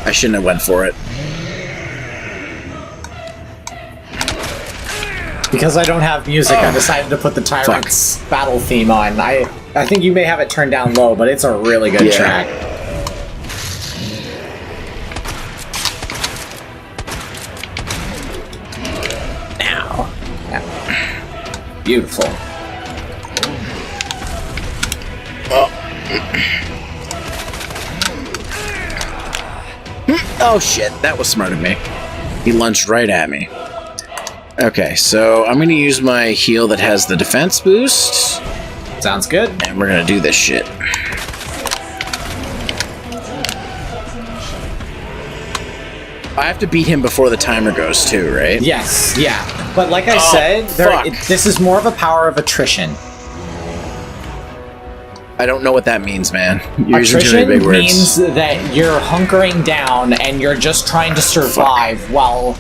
I shouldn't have went for it. Because I don't have music, I decided to put the Tyrant's battle theme on. I think you may have it turned down low, but it's a really good track. Now. Yeah. Beautiful. Oh shit, that was smart of me. He lunged right at me. Okay, so I'm gonna use my heal that has the defense boost. Sounds good. And we're gonna do this shit. I have to beat him before the timer goes too, right? Yes, yeah. But like I said, this is more of a power of attrition. I don't know what that means, man. You're using too Attrition many big words. means that you're hunkering down and you're just trying to survive while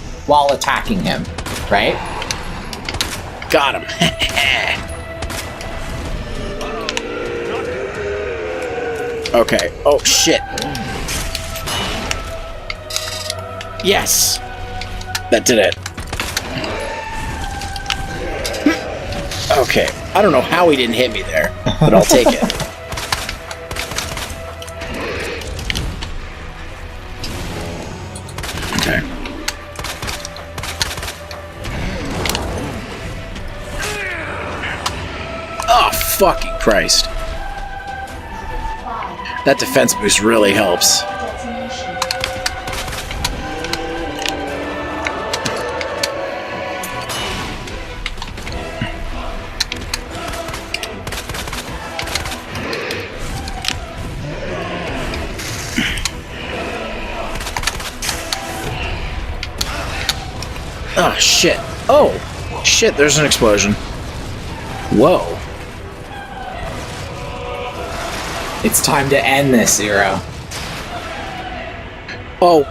attacking him, right? Got him. Okay. Oh, shit. Yes! That did it. Okay. I don't know how he didn't hit me there, but I'll take it. Okay. Oh, fucking Christ. That defense boost really helps. Oh, shit. Oh, shit, there's an explosion. Whoa. It's time to end this, Zero. Oh.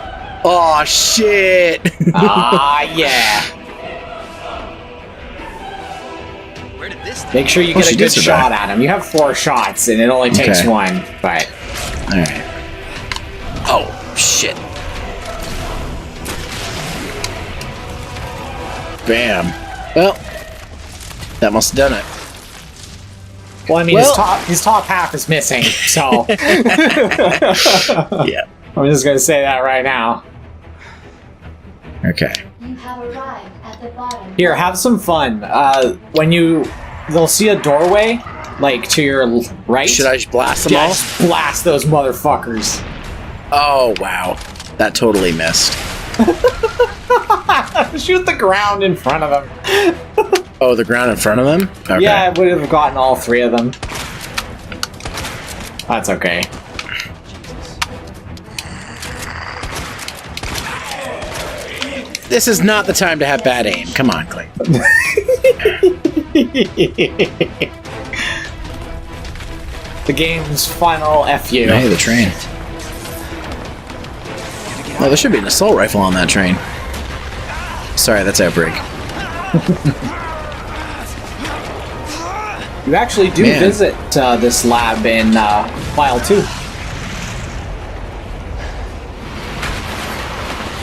Oh, shit. Ah, yeah. Where did this Make sure you get a good shot at him. You have 4 shots, and it only takes 1, but... Alright. Oh, shit. Bam. Well, that must have done it. Well, I mean, his top half is missing, so... Yeah. I'm just gonna say that right now. Okay. You have arrived at the bottom. Here, have some fun. When they'll see a doorway, like, to your right. Should I just blast them all? Just blast those motherfuckers. Oh, wow. That totally missed. Shoot the ground in front of them. Oh, the ground in front of them? Okay. Yeah, I would have gotten all 3 of them. That's okay. This is not the time to have bad aim. Come on, Clay. The game's final FU. Hey, the train. Oh, there should be an assault rifle on that train. Sorry, that's Outbreak. You actually do visit this lab in File 2.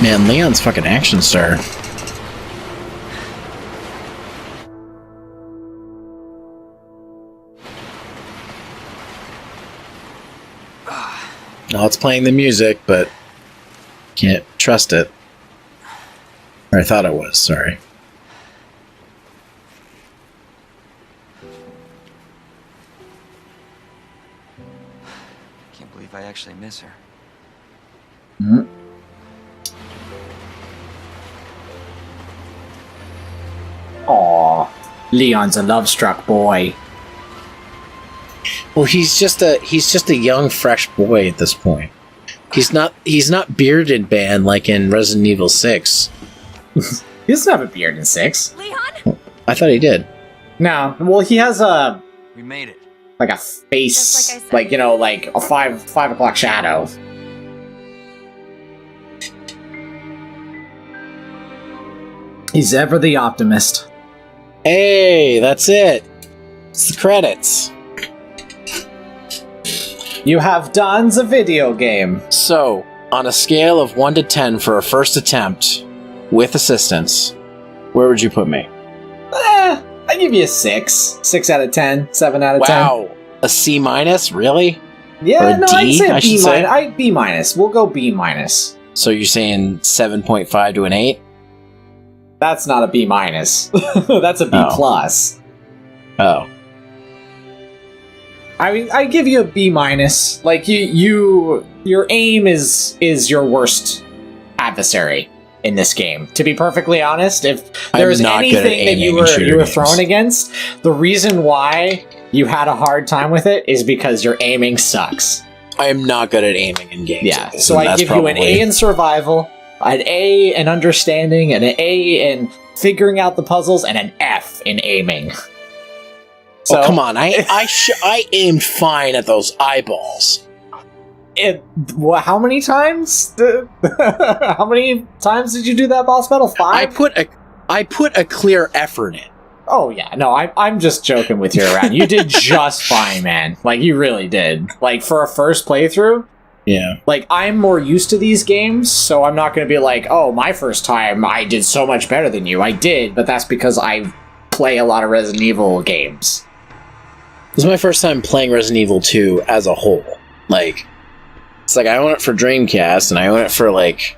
Man, Leon's fucking action star. Well, it's playing the music, but can't trust it. Or I thought it was, sorry. Can't believe I actually miss her. Mm-hmm. Aw, Leon's a love-struck boy. Well, he's just a young, fresh boy at this point. He's not bearded band like in Resident Evil 6. He doesn't have a beard in 6. Leon? I thought he did. No, well, he has We made it. like a face, Just like I said. like, you know, like a 5 o'clock shadow. He's ever the optimist. Hey, that's it. It's the credits. You have done the video game. So, on a scale of 1 to 10 for a first attempt with assistance, where would you put me? I give you a 6. 6 out of 10. 7 out of 10. Wow. A C minus? Really? Yeah, Or a no, I'd D, say I a should B say. minus. B minus. We'll go B minus. So you're saying 7.5 to an 8? That's not a B minus. That's a B Oh. plus. Oh. I mean, I give you a B minus. Like your aim is your worst adversary in this game. To be perfectly honest, if I'm there was not good at anything that aiming you in were shooter thrown games. against, the reason why you had a hard time with it is because your aiming sucks. I am not good at aiming in games. Yeah. and So I that's give you an probably- A in survival, an A in understanding, and an A in figuring out the puzzles, and an F in aiming. So Oh, come on. I aimed fine at those eyeballs. How many times? How many times did you do that boss battle? 5? I put a clear effort in. Oh yeah, no, I'm just joking with you around. You did just fine, man. Like you really did. Like for a first playthrough, Yeah. like I'm more used to these games, so I'm not going to be like, oh, my first time I did so much better than you. I did, but that's because I play a lot of Resident Evil games. This is my first time playing Resident Evil 2 as a whole. Like, it's like I own it for Dreamcast and I own it for like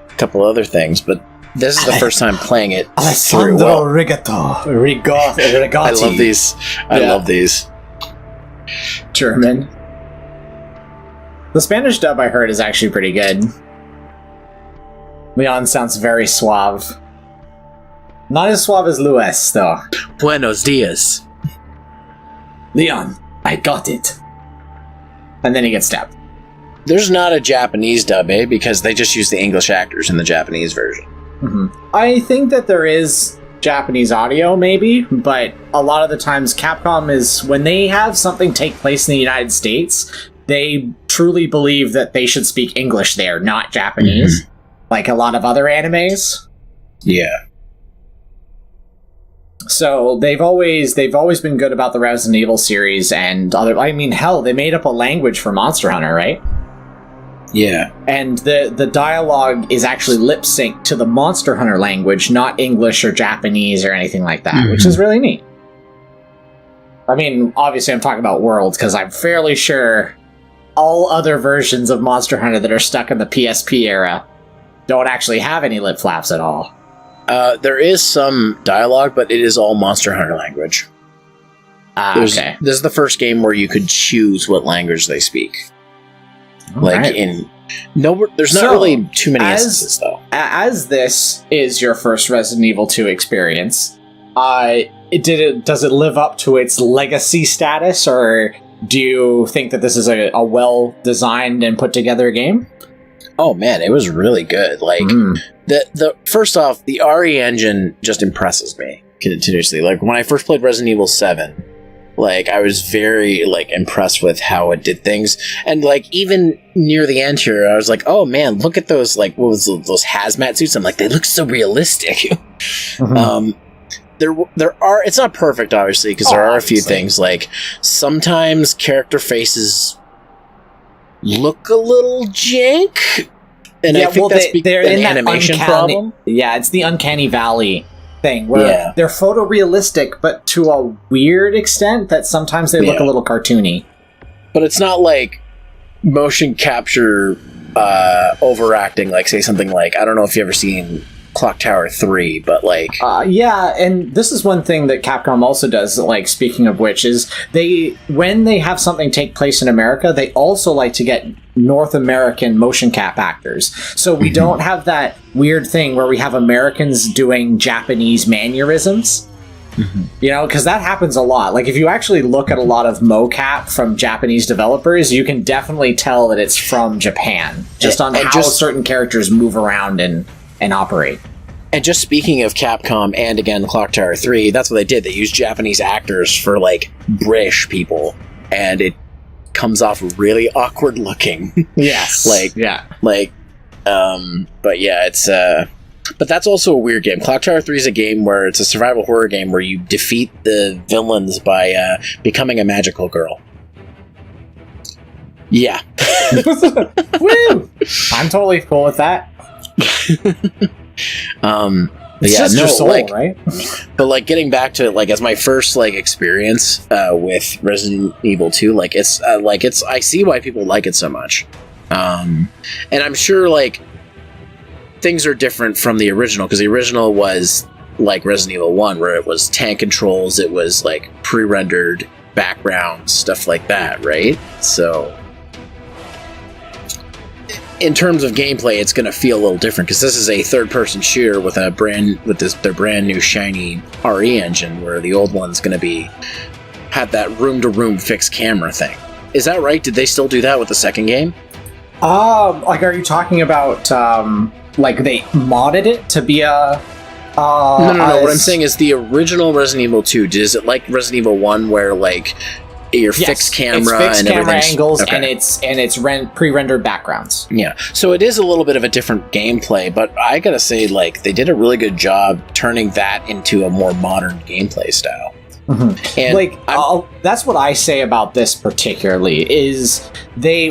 a couple other things, but this is the first time playing it very well. Rigatti. I love these. I Yeah. love these. German. The Spanish dub I heard is actually pretty good. Leon sounds very suave. Not as suave as Luis, though. Buenos dias. Leon, I got it. And then he gets stabbed. There's not a Japanese dub, eh? Because they just use the English actors in the Japanese version. I think that there is Japanese audio, maybe, but a lot of the times Capcom is, when they have something take place in the United States, they truly believe that they should speak English there, not Japanese. Like a lot of other animes. Yeah. So they've always been good about the Resident Evil series and other. I mean, hell, they made up a language for Monster Hunter, right? Yeah. And the dialogue is actually lip synced to the Monster Hunter language, not English or Japanese or anything like that, which is really neat. I mean, obviously, I'm talking about Worlds because I'm fairly sure all other versions of Monster Hunter that are stuck in the PSP era don't actually have any lip flaps at all. There is some dialogue, but it is all Monster Hunter language. Okay. This is the first game where you could choose what language they speak. Like Alright. there's not So, really too many as- instances though. As this is your first Resident Evil 2 experience, does it live up to its legacy status, or do you think that this is a well-designed and put-together game? Oh man, it was really good. Like the first off, the RE engine just impresses me continuously. Like when I first played Resident Evil 7, like I was very like impressed with how it did things, and like even near the end here, I was like, oh man, look at those like those hazmat suits. I'm like, they look so realistic. There are, it's not perfect obviously because there are a few obviously. things like sometimes character faces look a little jank, and I think that's they're an in that animation uncanny- problem. Yeah, it's the Uncanny Valley thing where Yeah. they're photorealistic, but to a weird extent that sometimes they look Yeah. a little cartoony. But it's not like motion capture overacting, like say something like, I don't know if you've ever seen Clock Tower 3, but like Yeah, and this is one thing that Capcom also does, like, speaking of which, is when they have something take place in America, they also like to get North American motion cap actors. So we don't have that weird thing where we have Americans doing Japanese mannerisms. You know, because that happens a lot. Like, if you actually look at a lot of mocap from Japanese developers, you can definitely tell that it's from Japan, just on And how just- certain characters move around and operate. And just speaking of Capcom and again Clock Tower 3, that's what they did. They used Japanese actors for like British people, and it comes off really awkward looking. Yes. But yeah, it's but that's also a weird game. Clock Tower 3 is a game where it's a survival horror game where you defeat the villains by becoming a magical girl. Yeah. Woo! I'm totally cool with that. But It's yeah, just no, your soul, like, right? but like getting back to it, like as my first like experience with Resident Evil 2, like it's I see why people like it so much, and I'm sure like things are different from the original, because the original was like Resident Evil 1, where it was tank controls, it was like pre-rendered backgrounds, stuff like that, right? So in terms of gameplay, it's going to feel a little different, because this is a third-person shooter with their brand new shiny RE engine, where the old one's going to have that room-to-room fixed camera thing. Is that right? Did they still do that with the second game? Like, are you talking about like they modded it to be a? No. What I'm saying is the original Resident Evil 2. Is it like Resident Evil 1, where like your fixed camera, it's fixed and camera angles, okay. and it's pre-rendered backgrounds. Yeah, so it is a little bit of a different gameplay, but I gotta say, like, they did a really good job turning that into a more modern gameplay style. Mm-hmm. And like, that's what I say about this particularly, is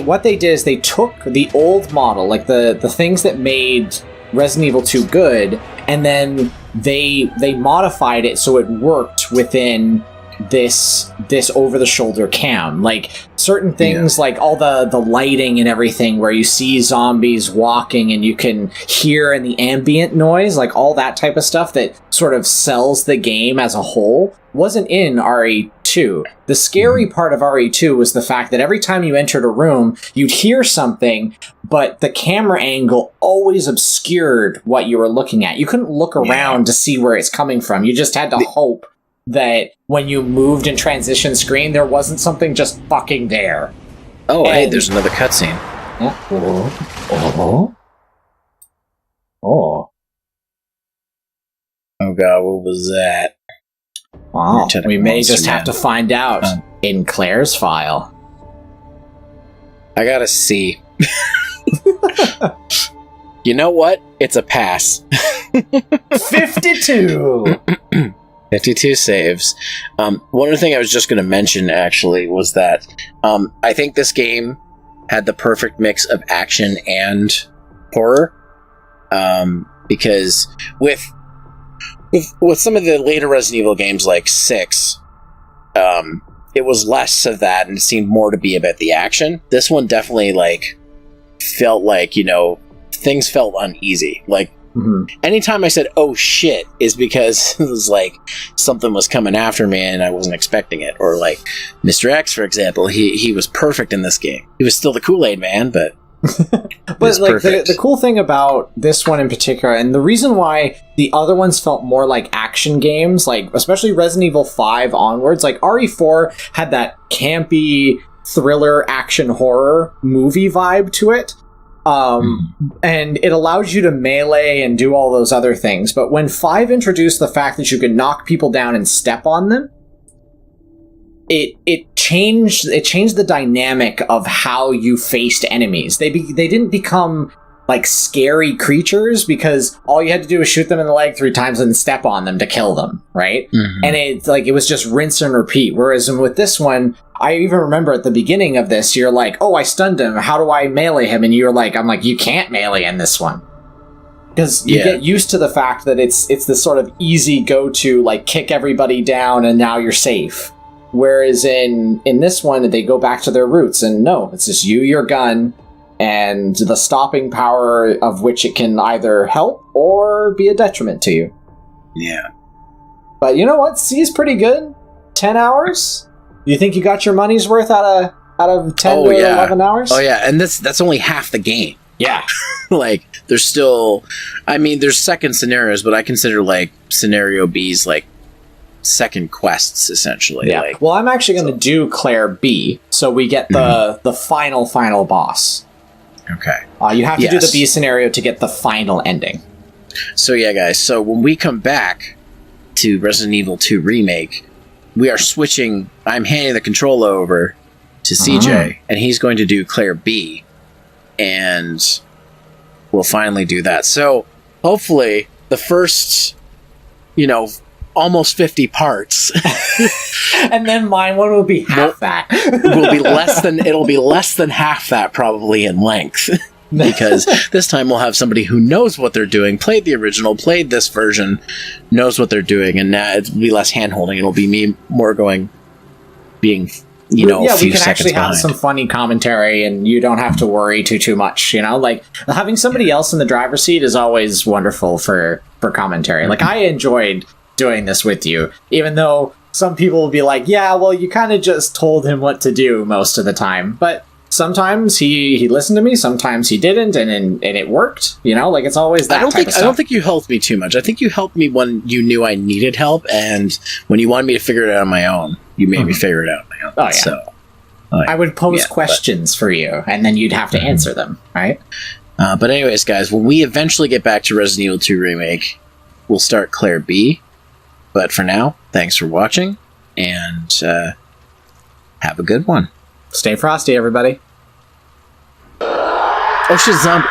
what they did is they took the old model, like the things that made Resident Evil 2 good, and then they modified it so it worked within this over-the-shoulder cam. Like certain things, like all the lighting and everything, where you see zombies walking and you can hear in the ambient noise, like all that type of stuff that sort of sells the game as a whole, wasn't in RE2. The scary part of RE2 was the fact that every time you entered a room, you'd hear something, but the camera angle always obscured what you were looking at. You couldn't look around to see where it's coming from. You just had to hope that when you moved in transition screen, there wasn't something just fucking there. Oh, hey, there's another cutscene. Oh God, what was that? Wow, we may just have to find out in Claire's file. I gotta see. You know what? It's a pass. 52! 52 saves. One other thing I was just going to mention, actually, was that I think this game had the perfect mix of action and horror. Because with some of the later Resident Evil games, like 6, it was less of that, and it seemed more to be about the action. This one definitely, like, felt like, things felt uneasy. Like, anytime I said, oh shit, is because it was like something was coming after me and I wasn't expecting it. Or like Mr. X, for example, he was perfect in this game. He was still the Kool-Aid man, but but like the cool thing about this one in particular, and the reason why the other ones felt more like action games, like especially Resident Evil 5 onwards, like RE4 had that campy thriller action horror movie vibe to it. And it allows you to melee and do all those other things. But when 5 introduced the fact that you could knock people down and step on them, it changed the dynamic of how you faced enemies. They didn't become like scary creatures, because all you had to do was shoot them in the leg 3 times and step on them to kill them, right? And it was just rinse and repeat. Whereas with this one, I even remember at the beginning of this, you're like, oh, I stunned him, how do I melee him? And you're like, I'm like, you can't melee in this one. Because you get used to the fact that it's this sort of easy go-to, like, kick everybody down and now you're safe. Whereas in this one, they go back to their roots, and no, it's just you, your gun, and the stopping power of which it can either help or be a detriment to you. Yeah. But you know what? C is pretty good. 10 hours? You think you got your money's worth out of 10 to 11 hours? Oh yeah, and that's only half the game. Yeah. Like, there's still... I mean, there's second scenarios, but I consider, like, Scenario B's, like, second quests, essentially. Yeah. Like, well, I'm actually going to do Claire B, so we get the final boss. Okay. You have to do the B scenario to get the final ending. So yeah, guys, so when we come back to Resident Evil 2 Remake, we are switching... I'm handing the controller over to CJ, and he's going to do Claire B, and we'll finally do that. So, hopefully, the first, almost 50 parts. And then mine one will be half that. It'll be less than half that probably in length. Because this time we'll have somebody who knows what they're doing, played the original, played this version, knows what they're doing, and now it'll be less hand-holding. It'll be me more being we can actually have some funny commentary, and you don't have to worry too much. Like having somebody else in the driver's seat is always wonderful for commentary. Like I enjoyed doing this with you, even though some people will be like, yeah, well, you kind of just told him what to do most of the time, but sometimes he listened to me, sometimes he didn't, and it worked. Like it's always that type of stuff. I don't think you helped me too much. I think you helped me when you knew I needed help, and when you wanted me to figure it out on my own, you made me figure it out on my own. Oh yeah. So I would pose questions for you, and then you'd have to answer them, right? But anyways, guys, when we eventually get back to Resident Evil 2 Remake, we'll start Claire B. But for now, thanks for watching, and have a good one. Stay frosty, everybody. Oh shit, zombie.